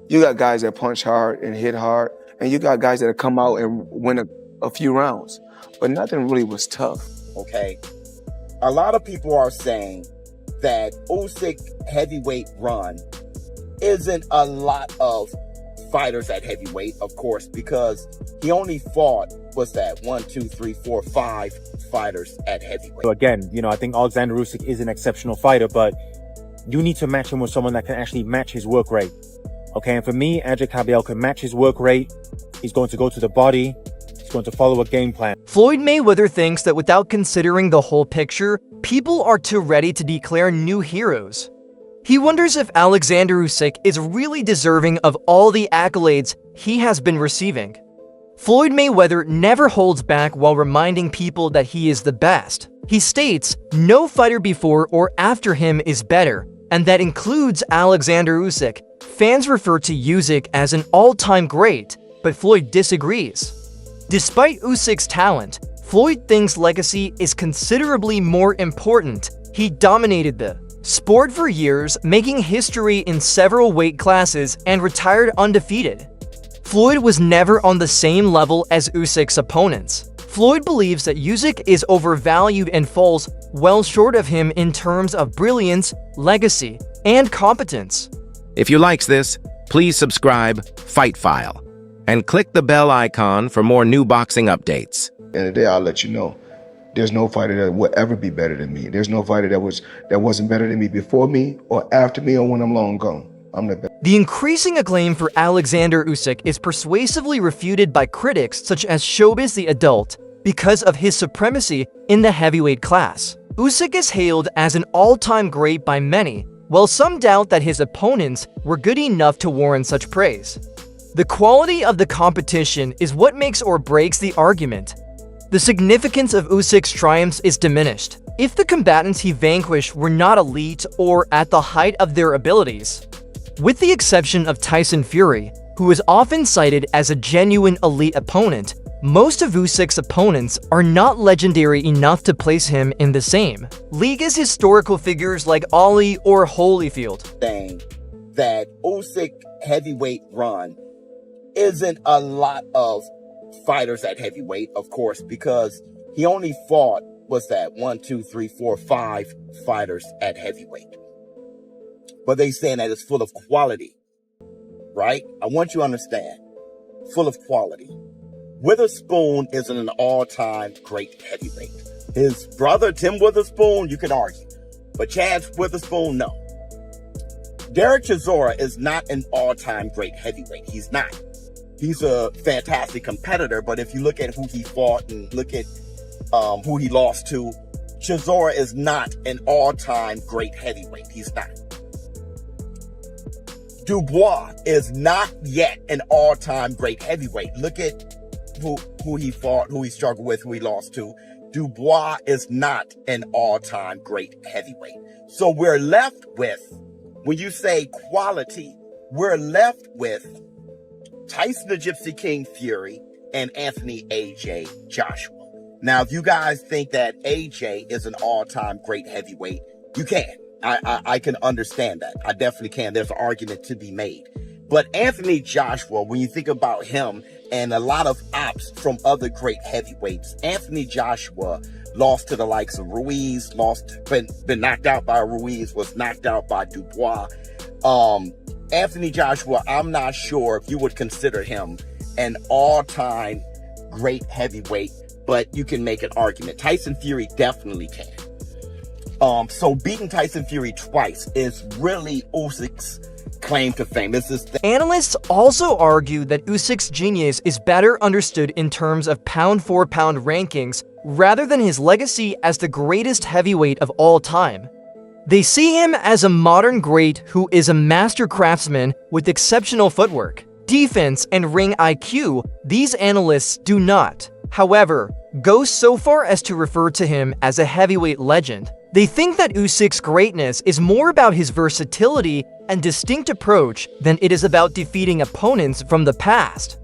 You got guys that punch hard and hit hard, and you got guys that come out and win a few rounds. But nothing really was tough. Okay. A lot of people are saying that Usyk heavyweight run isn't a lot of fighters at heavyweight, of course, because he only fought, what's that, 1, 2, 3, 4, 5 fighters at heavyweight. So again, I think Oleksandr Usyk is an exceptional fighter, but you need to match him with someone that can actually match his work rate. Okay, and for me, Andrzej Kabiel can match his work rate. He's going to go to the body. He's going to follow a game plan. Floyd Mayweather thinks that without considering the whole picture, people are too ready to declare new heroes. He wonders if Oleksandr Usyk is really deserving of all the accolades he has been receiving. Floyd Mayweather never holds back while reminding people that he is the best. He states, no fighter before or after him is better, and that includes Oleksandr Usyk. Fans refer to Usyk as an all-time great, but Floyd disagrees. Despite Usyk's talent, Floyd thinks legacy is considerably more important. He dominated the sport for years, making history in several weight classes and retired undefeated. Floyd was never on the same level as Usyk's opponents. Floyd believes that Usyk is overvalued and falls well short of him in terms of brilliance, legacy, and competence. If you likes this, please subscribe, Fight File, and click the bell icon for more new boxing updates. And today I'll let you know, there's no fighter that will ever be better than me. There's no fighter that wasn't better than me before me or after me or when I'm long gone. I'm the best. The increasing acclaim for Oleksandr Usyk is persuasively refuted by critics such as Showbiz the Adult because of his supremacy in the heavyweight class. Usyk is hailed as an all-time great by many, while some doubt that his opponents were good enough to warrant such praise. The quality of the competition is what makes or breaks the argument. The significance of Usyk's triumphs is diminished if the combatants he vanquished were not elite or at the height of their abilities. With the exception of Tyson Fury, who is often cited as a genuine elite opponent, most of Usyk's opponents are not legendary enough to place him in the same league as historical figures like Ali or Holyfield. Saying that Usyk heavyweight run isn't a lot of fighters at heavyweight, of course, because he only fought, what's that, 1, 2, 3, 4, 5 fighters at heavyweight. But they saying that it's full of quality, right? I want you to understand, full of quality. Witherspoon isn't an all-time great heavyweight. His brother, Tim Witherspoon, you could argue. But Chad Witherspoon, no. Derek Chisora is not an all-time great heavyweight. He's not. He's a fantastic competitor, but if you look at who he fought and look at who he lost to, Chisora is not an all-time great heavyweight. He's not. Dubois is not yet an all-time great heavyweight. Look at who he fought, who he struggled with, who he lost to. Dubois is not an all-time great heavyweight. So we're left with, when you say quality, we're left with Tyson the Gypsy King Fury and Anthony AJ Joshua. Now, if you guys think that AJ is an all-time great heavyweight, you can. I can understand that. I definitely can. There's an argument to be made. But Anthony Joshua, when you think about him and a lot of ops from other great heavyweights, Anthony Joshua lost to the likes of Ruiz, been knocked out by Ruiz, was knocked out by Dubois. Anthony Joshua, I'm not sure if you would consider him an all-time great heavyweight, but you can make an argument. Tyson Fury definitely can. So beating Tyson Fury twice is really Usyk's claim to fame. Analysts also argue that Usyk's genius is better understood in terms of pound-for-pound rankings rather than his legacy as the greatest heavyweight of all time. They see him as a modern great who is a master craftsman with exceptional footwork, defense, and ring IQ. These analysts do not, however, go so far as to refer to him as a heavyweight legend. They think that Usyk's greatness is more about his versatility and distinct approach than it is about defeating opponents from the past.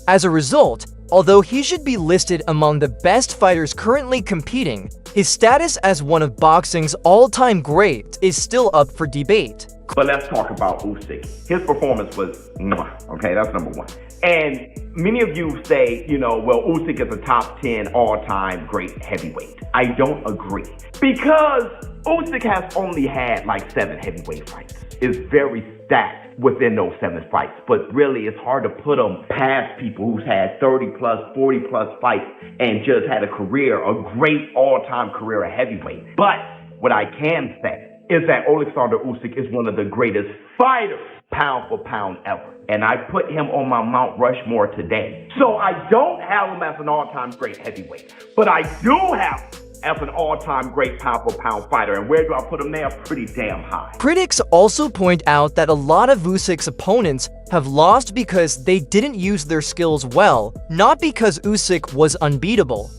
As a result, Although he should be listed among the best fighters currently competing, his status as one of boxing's all-time greats is still up for debate. But let's talk about Usyk. His performance was mwah, okay, that's number one. And many of you say, well, Usyk is a top 10 all-time great heavyweight. I don't agree. Because Usyk has only had like 7 heavyweight fights. It's very stacked within those 7 fights. But really, it's hard to put him past people who's had 30 plus, 40 plus fights and just had a career, a great all-time career at heavyweight. But what I can say is that Oleksandr Usyk is one of the greatest fighters, pound for pound, ever. And I put him on my Mount Rushmore today. So I don't have him as an all-time great heavyweight, but I do have him as an all-time great pound for pound fighter. And where do I put him there? Pretty damn high. Critics also point out that a lot of Usyk's opponents have lost because they didn't use their skills well, not because Usyk was unbeatable.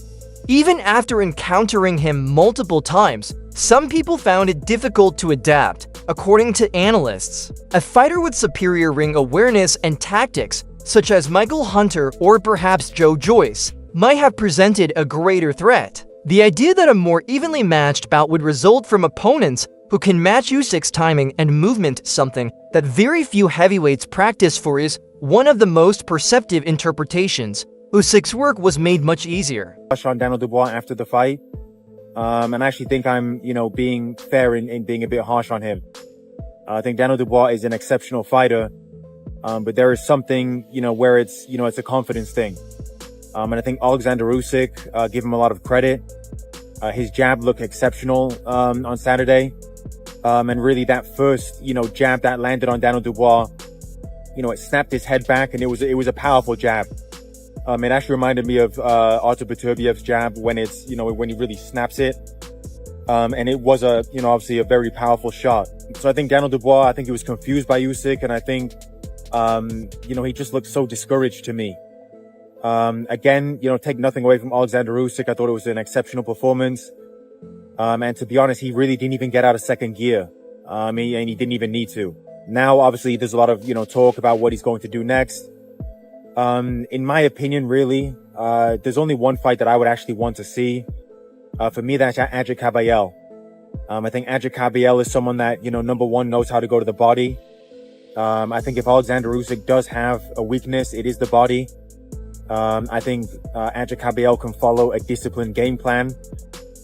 Even after encountering him multiple times, some people found it difficult to adapt, according to analysts. A fighter with superior ring awareness and tactics, such as Michael Hunter or perhaps Joe Joyce, might have presented a greater threat. The idea that a more evenly matched bout would result from opponents who can match Usyk's timing and movement, something that very few heavyweights practice for, is one of the most perceptive interpretations. Usyk's work was made much easier. On Daniel Dubois after the fight, and I actually think I'm, being fair in being a bit harsh on him. I think Daniel Dubois is an exceptional fighter, but there is something, where it's, it's a confidence thing. And I think Oleksandr Usyk, give him a lot of credit. His jab looked exceptional on Saturday, and really that first, jab that landed on Daniel Dubois, it snapped his head back, and it was a powerful jab. It actually reminded me of Artur Beterbiev's jab when it's, when he really snaps it. And it was obviously a very powerful shot. So I think Daniel Dubois, I think he was confused by Usyk, and I think, he just looked so discouraged to me. Again, take nothing away from Oleksandr Usyk. I thought it was an exceptional performance. And to be honest, he really didn't even get out of second gear. And he didn't even need to. Now, obviously, there's a lot of, talk about what he's going to do next. In my opinion, really, there's only one fight that I would actually want to see. For me, that's Adrian Caballel. I think Adrian Caballel is someone that, number one, knows how to go to the body. I think if Oleksandr Usyk does have a weakness, it is the body. I think Adrian Caballel can follow a disciplined game plan.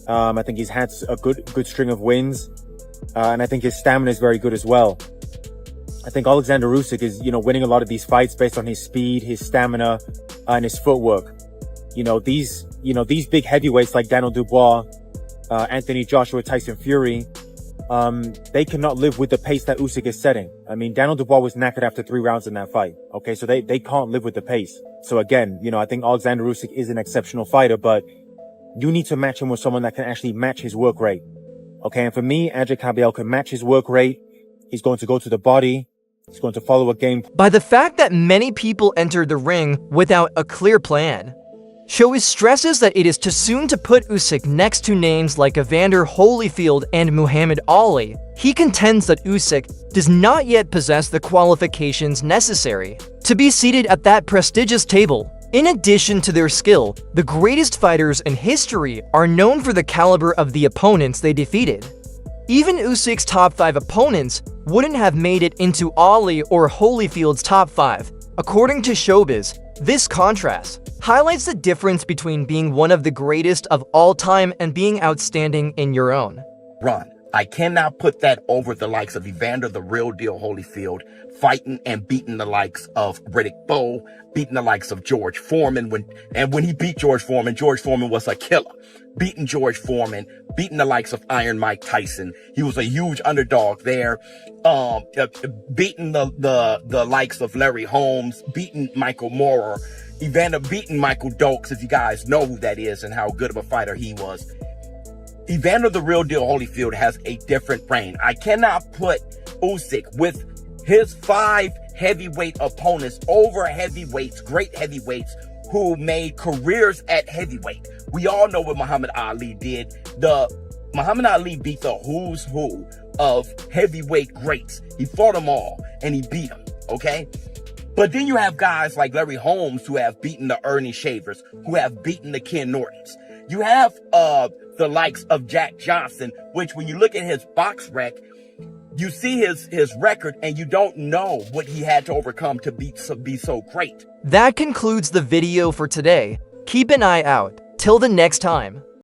I think he's had a good string of wins. And I think his stamina is very good as well. I think Oleksandr Usyk is, winning a lot of these fights based on his speed, his stamina, and his footwork. These big heavyweights like Daniel Dubois, Anthony Joshua, Tyson Fury, they cannot live with the pace that Usyk is setting. I mean, Daniel Dubois was knackered after 3 rounds in that fight. Okay, so they can't live with the pace. So again, I think Oleksandr Usyk is an exceptional fighter, but you need to match him with someone that can actually match his work rate. Okay, and for me, Adrian Caballel can match his work rate. He's going to go to the body. He's going to follow a game. By the fact that many people entered the ring without a clear plan, Show stresses that it is too soon to put Usyk next to names like Evander Holyfield and Muhammad Ali. He contends that Usyk does not yet possess the qualifications necessary to be seated at that prestigious table. In addition to their skill, the greatest fighters in history are known for the caliber of the opponents they defeated. Even Usyk's top 5 opponents wouldn't have made it into Ali or Holyfield's top 5. According to Showbiz, this contrast highlights the difference between being one of the greatest of all time and being outstanding in your own run. I cannot put that over the likes of Evander the Real Deal Holyfield fighting and beating the likes of Riddick Bowe, beating the likes of George Foreman. When he beat George Foreman was a killer. Beating George Foreman, beating the likes of Iron Mike Tyson. He was a huge underdog there. Beating the likes of Larry Holmes, beating Michael Moorer, Evander beating Michael Dokes, if you guys know who that is and how good of a fighter he was. Evander the Real Deal Holyfield has a different brain. I cannot put Usyk with his 5 heavyweight opponents over heavyweights, great heavyweights, who made careers at heavyweight. We all know what Muhammad Ali did. Muhammad Ali beat the who's who of heavyweight greats. He fought them all and he beat them, okay? But then you have guys like Larry Holmes who have beaten the Ernie Shavers, who have beaten the Ken Nortons. You have the likes of Jack Johnson, which when you look at his box rec, you see his record and you don't know what he had to overcome to be so great. That concludes the video for today. Keep an eye out. Till the next time.